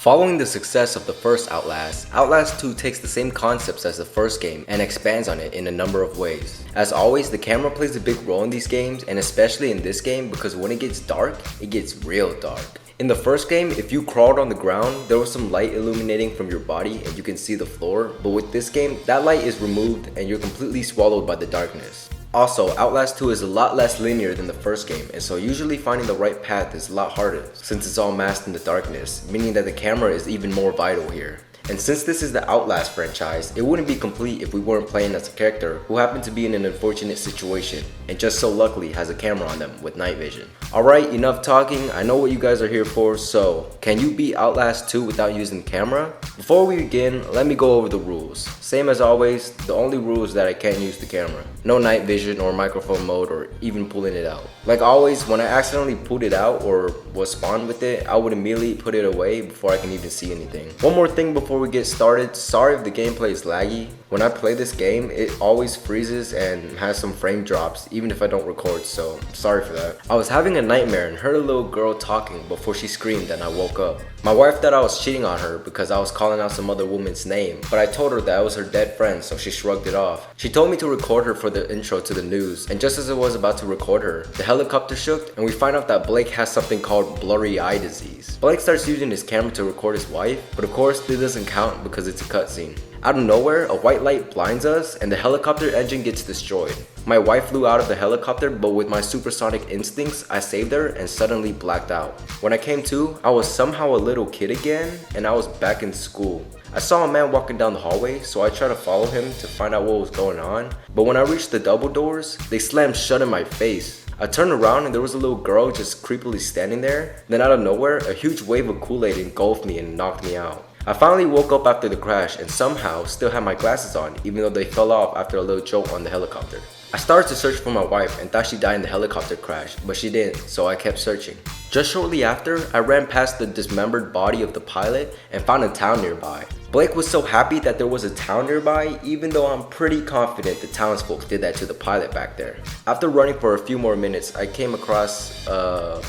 Following the success of the first Outlast, Outlast 2 takes the same concepts as the first game and expands on it in a number of ways. As always, the camera plays a big role in these games, and especially in this game because when it gets dark, it gets real dark. In the first game, if you crawled on the ground, there was some light illuminating from your body and you can see the floor, but with this game, that light is removed and you're completely swallowed by the darkness. Also, Outlast 2 is a lot less linear than the first game, and so usually finding the right path is a lot harder since it's all masked in the darkness, meaning that the camera is even more vital here. And since this is the Outlast franchise, it wouldn't be complete if we weren't playing as a character who happened to be in an unfortunate situation and just so luckily has a camera on them with night vision. Alright, enough talking, I know what you guys are here for, so can you beat Outlast 2 without using the camera? Before we begin, let me go over the rules. Same as always, the only rule is that I can't use the camera. No night vision or microphone mode or even pulling it out. Like always, when I accidentally pulled it out or was spawned with it, I would immediately put it away before I can even see anything. One more thing before we get started, sorry if the gameplay is laggy. When I play this game, it always freezes and has some frame drops even if I don't record, so sorry for that. I was having a nightmare and heard a little girl talking before she screamed and I woke up. My wife thought I was cheating on her because I was calling out some other woman's name, but I told her that I was her dead friend, so she shrugged it off. She told me to record her for the intro to the news, and just as I was about to record her, the helicopter shook and we find out that Blake has something called blurry eye disease. Blake starts using his camera to record his wife, but of course this doesn't count because it's a cutscene. Out of nowhere, a white light blinds us and the helicopter engine gets destroyed. My wife flew out of the helicopter, but with my supersonic instincts, I saved her and suddenly blacked out. When I came to, I was somehow a little kid again and I was back in school. I saw a man walking down the hallway, so I tried to follow him to find out what was going on, but when I reached the double doors, they slammed shut in my face. I turned around and there was a little girl just creepily standing there. Then out of nowhere, a huge wave of Kool-Aid engulfed me and knocked me out. I finally woke up after the crash and somehow still had my glasses on even though they fell off after a little jolt on the helicopter. I started to search for my wife and thought she died in the helicopter crash, but she didn't, so I kept searching. Just shortly after, I ran past the dismembered body of the pilot and found a town nearby. Blake was so happy that there was a town nearby, even though I'm pretty confident the townsfolk did that to the pilot back there. After running for a few more minutes, I came across a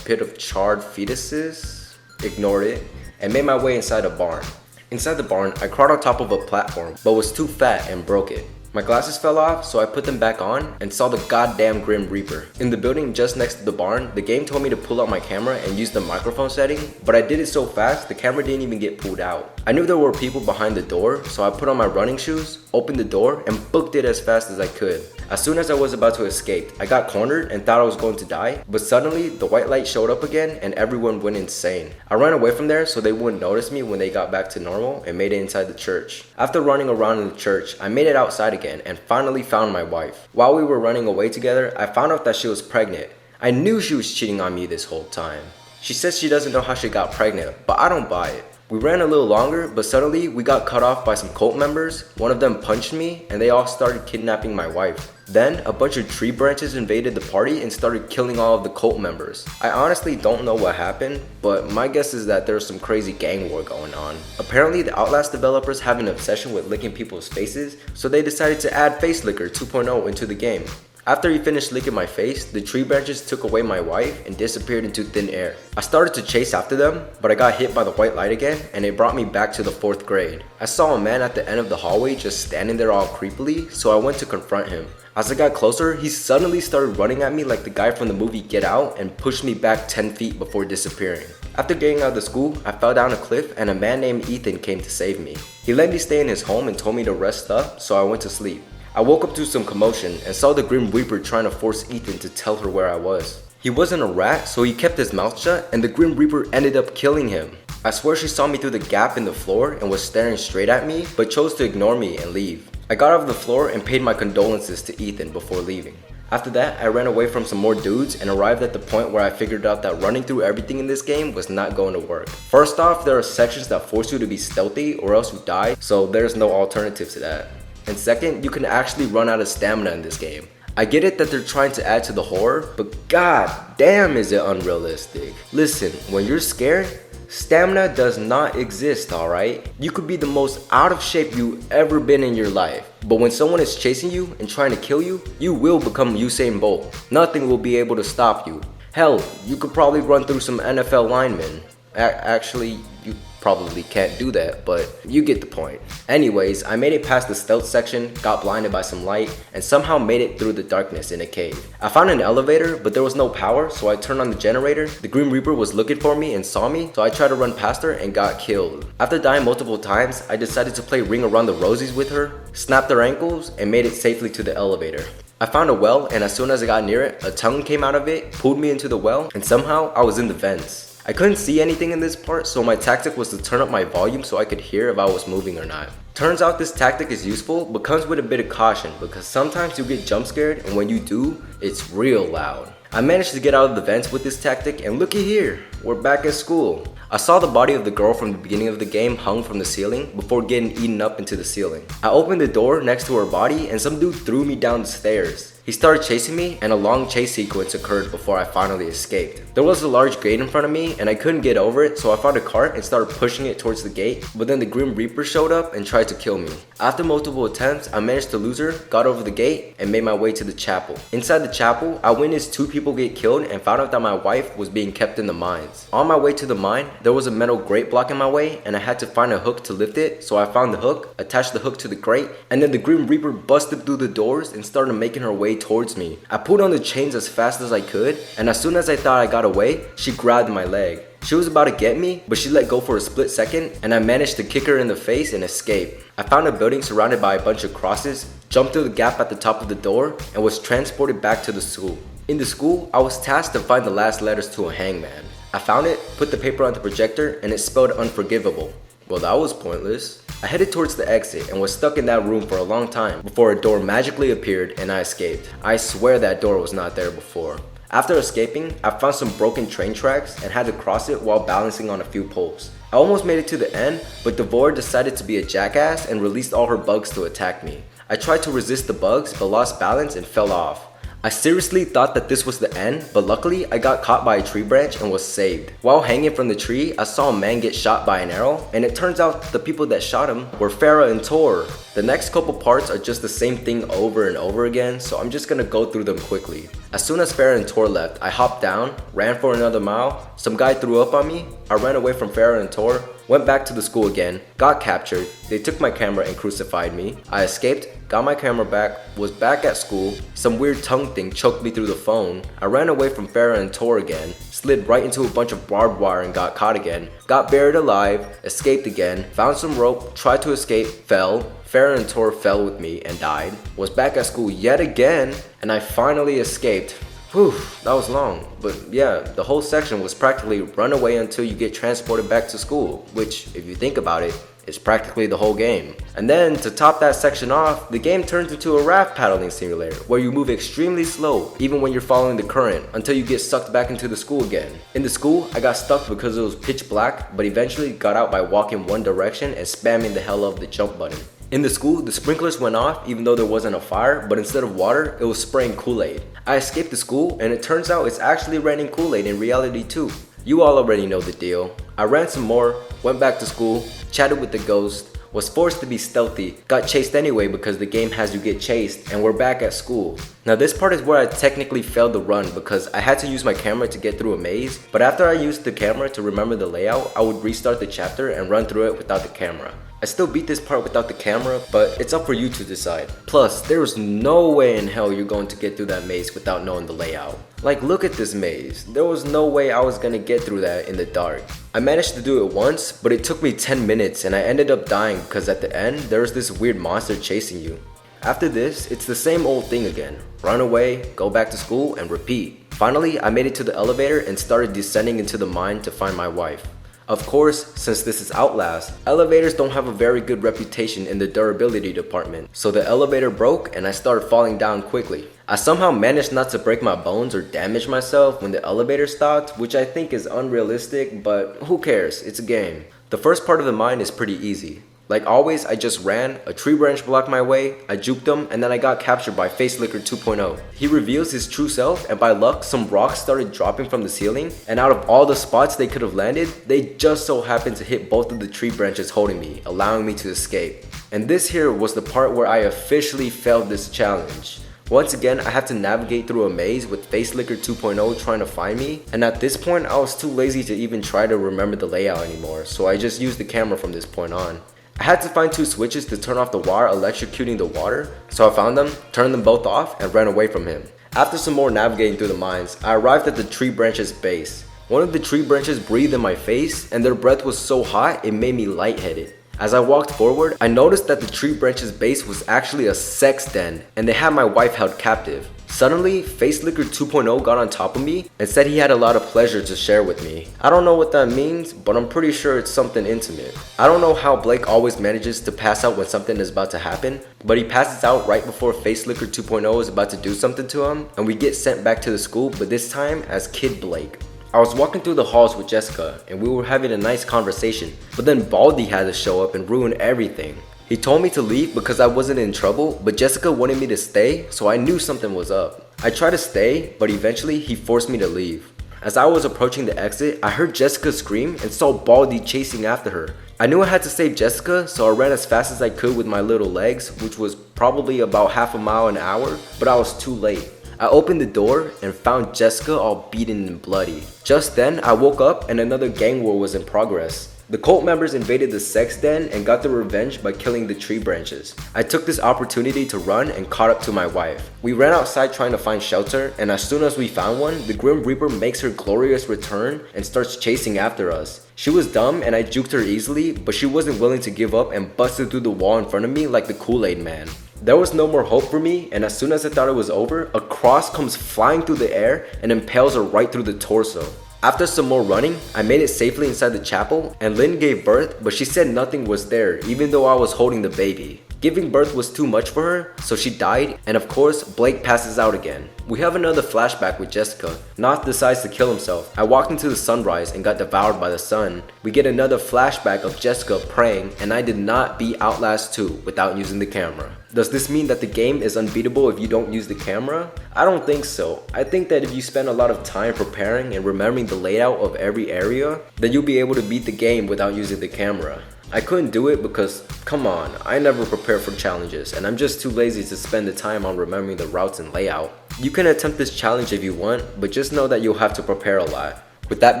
pit of charred fetuses, ignored it, and made my way inside a barn. Inside the barn, I crawled on top of a platform, but was too fat and broke it. My glasses fell off, so I put them back on and saw the goddamn Grim Reaper. In the building just next to the barn, the game told me to pull out my camera and use the microphone setting, but I did it so fast, the camera didn't even get pulled out. I knew there were people behind the door, so I put on my running shoes, opened the door, and booked it as fast as I could. As soon as I was about to escape, I got cornered and thought I was going to die, but suddenly the white light showed up again and everyone went insane. I ran away from there so they wouldn't notice me when they got back to normal and made it inside the church. After running around in the church, I made it outside again and finally found my wife. While we were running away together, I found out that she was pregnant. I knew she was cheating on me this whole time. She says she doesn't know how she got pregnant, but I don't buy it. We ran a little longer, but suddenly we got cut off by some cult members. One of them punched me and they all started kidnapping my wife. Then a bunch of tree branches invaded the party and started killing all of the cult members. I honestly don't know what happened, but my guess is that there's some crazy gang war going on. Apparently the Outlast developers have an obsession with licking people's faces, so they decided to add Face Licker 2.0 into the game. After he finished licking my face, the tree branches took away my wife and disappeared into thin air. I started to chase after them, but I got hit by the white light again and it brought me back to the 4th grade. I saw a man at the end of the hallway just standing there all creepily, so I went to confront him. As I got closer, he suddenly started running at me like the guy from the movie Get Out and pushed me back 10 feet before disappearing. After getting out of the school, I fell down a cliff and a man named Ethan came to save me. He let me stay in his home and told me to rest up, so I went to sleep. I woke up to some commotion and saw the Grim Reaper trying to force Ethan to tell her where I was. He wasn't a rat, so he kept his mouth shut and the Grim Reaper ended up killing him. I swear she saw me through the gap in the floor and was staring straight at me, but chose to ignore me and leave. I got off the floor and paid my condolences to Ethan before leaving. After that, I ran away from some more dudes and arrived at the point where I figured out that running through everything in this game was not going to work. First off, there are sections that force you to be stealthy or else you die, so there's no alternative to that. And second, you can actually run out of stamina in this game. I get it that they're trying to add to the horror, but god damn is it unrealistic. Listen, when you're scared, stamina does not exist, alright? You could be the most out of shape you've ever been in your life, but when someone is chasing you and trying to kill you, you will become Usain Bolt. Nothing will be able to stop you. Hell, you could probably run through some NFL linemen. Actually, you probably can't do that, but you get the point. Anyways, I made it past the stealth section, got blinded by some light, and somehow made it through the darkness in a cave. I found an elevator, but there was no power, so I turned on the generator. The Grim Reaper was looking for me and saw me, so I tried to run past her and got killed. After dying multiple times, I decided to play Ring Around the Rosies with her, snapped her ankles, and made it safely to the elevator. I found a well, and as soon as I got near it, a tongue came out of it, pulled me into the well, and somehow I was in the vents. I couldn't see anything in this part, so my tactic was to turn up my volume so I could hear if I was moving or not. Turns out this tactic is useful, but comes with a bit of caution because sometimes you get jump scared, and when you do, it's real loud. I managed to get out of the vents with this tactic, and looky here, we're back at school. I saw the body of the girl from the beginning of the game hung from the ceiling before getting eaten up into the ceiling. I opened the door next to her body and some dude threw me down the stairs. He started chasing me and a long chase sequence occurred before I finally escaped. There was a large gate in front of me and I couldn't get over it, so I found a cart and started pushing it towards the gate, but then the Grim Reaper showed up and tried to kill me. After multiple attempts, I managed to lose her, got over the gate, and made my way to the chapel. Inside the chapel, I witnessed 2 people get killed and found out that my wife was being kept in the mines. On my way to the mine, there was a metal grate blocking my way and I had to find a hook to lift it, so I found the hook, attached the hook to the grate, and then the Grim Reaper busted through the doors and started making her way towards me. I pulled on the chains as fast as I could, and as soon as I thought I got away, she grabbed my leg. She was about to get me, but she let go for a split second, and I managed to kick her in the face and escape. I found a building surrounded by a bunch of crosses, jumped through the gap at the top of the door, and was transported back to the school. In the school, I was tasked to find the last letters to a hangman. I found it, put the paper on the projector, and it spelled unforgivable. Well, that was pointless. I headed towards the exit and was stuck in that room for a long time before a door magically appeared and I escaped. I swear that door was not there before. After escaping, I found some broken train tracks and had to cross it while balancing on a few poles. I almost made it to the end, but Devore decided to be a jackass and released all her bugs to attack me. I tried to resist the bugs but lost balance and fell off. I seriously thought that this was the end, but luckily I got caught by a tree branch and was saved. While hanging from the tree, I saw a man get shot by an arrow, and it turns out the people that shot him were Farah and Tor. The next couple parts are just the same thing over and over again, so I'm just gonna go through them quickly. As soon as Farah and Tor left, I hopped down, ran for another mile, some guy threw up on me, I ran away from Farah and Tor, went back to the school again, got captured, they took my camera and crucified me, I escaped, got my camera back, was back at school, some weird tongue thing choked me through the phone, I ran away from Farah and Tor again, slid right into a bunch of barbed wire and got caught again, got buried alive, escaped again, found some rope, tried to escape, fell, Farah and Tor fell with me and died, was back at school yet again, and I finally escaped. Whew, that was long, but yeah, the whole section was practically run away until you get transported back to school, which, if you think about it, is practically the whole game. And then, to top that section off, the game turns into a raft paddling simulator, where you move extremely slow, even when you're following the current, until you get sucked back into the school again. In the school, I got stuck because it was pitch black, but eventually got out by walking one direction and spamming the hell out of the jump button. In the school, the sprinklers went off even though there wasn't a fire, but instead of water, it was spraying Kool-Aid. I escaped the school, and it turns out it's actually raining Kool-Aid in reality too. You all already know the deal. I ran some more, went back to school, chatted with the ghost, was forced to be stealthy, got chased anyway because the game has you get chased, and we're back at school. Now this part is where I technically failed the run because I had to use my camera to get through a maze, but after I used the camera to remember the layout, I would restart the chapter and run through it without the camera. I still beat this part without the camera, but it's up for you to decide. Plus, there's no way in hell you're going to get through that maze without knowing the layout. Like, look at this maze. There was no way I was gonna get through that in the dark. I managed to do it once, but it took me 10 minutes and I ended up dying because at the end, there's this weird monster chasing you. After this, it's the same old thing again. Run away, go back to school, and repeat. Finally, I made it to the elevator and started descending into the mine to find my wife. Of course, since this is Outlast, elevators don't have a very good reputation in the durability department, so the elevator broke and I started falling down quickly. I somehow managed not to break my bones or damage myself when the elevator stopped, which I think is unrealistic, but who cares, it's a game. The first part of the mine is pretty easy. Like always, I just ran, a tree branch blocked my way, I juked him, and then I got captured by Facelicker 2.0. He reveals his true self, and by luck, some rocks started dropping from the ceiling, and out of all the spots they could have landed, they just so happened to hit both of the tree branches holding me, allowing me to escape. And this here was the part where I officially failed this challenge. Once again, I have to navigate through a maze with Facelicker 2.0 trying to find me, and at this point I was too lazy to even try to remember the layout anymore, so I just used the camera from this point on. I had to find 2 switches to turn off the wire electrocuting the water, so I found them, turned them both off, and ran away from him. After some more navigating through the mines, I arrived at the tree branch's base. One of the tree branches breathed in my face, and their breath was so hot it made me lightheaded. As I walked forward, I noticed that the tree branch's base was actually a sex den, and they had my wife held captive. Suddenly, Facelicker 2.0 got on top of me and said he had a lot of pleasure to share with me. I don't know what that means, but I'm pretty sure it's something intimate. I don't know how Blake always manages to pass out when something is about to happen, but he passes out right before Facelicker 2.0 is about to do something to him, and we get sent back to the school, but this time as Kid Blake. I was walking through the halls with Jessica, and we were having a nice conversation, but then Baldy had to show up and ruin everything. He told me to leave because I wasn't in trouble, but Jessica wanted me to stay, so I knew something was up. I tried to stay, but eventually he forced me to leave. As I was approaching the exit, I heard Jessica scream and saw Baldy chasing after her. I knew I had to save Jessica, so I ran as fast as I could with my little legs, which was probably about half a mile an hour, but I was too late. I opened the door and found Jessica all beaten and bloody. Just then, I woke up and another gang war was in progress. The cult members invaded the sex den and got their revenge by killing the tree branches. I took this opportunity to run and caught up to my wife. We ran outside trying to find shelter, and as soon as we found one, the Grim Reaper makes her glorious return and starts chasing after us. She was dumb and I juked her easily, but she wasn't willing to give up and busted through the wall in front of me like the Kool-Aid man. There was no more hope for me, and as soon as I thought it was over, a cross comes flying through the air and impales her right through the torso. After some more running, I made it safely inside the chapel, and Lynn gave birth, but she said nothing was there even though I was holding the baby. Giving birth was too much for her, so she died, and of course, Blake passes out again. We have another flashback with Jessica. Noth decides to kill himself. I walked into the sunrise and got devoured by the sun. We get another flashback of Jessica praying, and I did not beat Outlast 2 without using the camera. Does this mean that the game is unbeatable if you don't use the camera? I don't think so. I think that if you spend a lot of time preparing and remembering the layout of every area, then you'll be able to beat the game without using the camera. I couldn't do it because, come on, I never prepare for challenges and I'm just too lazy to spend the time on remembering the routes and layout. You can attempt this challenge if you want, but just know that you'll have to prepare a lot. With that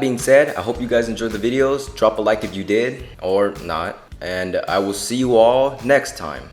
being said, I hope you guys enjoyed the videos. Drop a like if you did, or not, and I will see you all next time.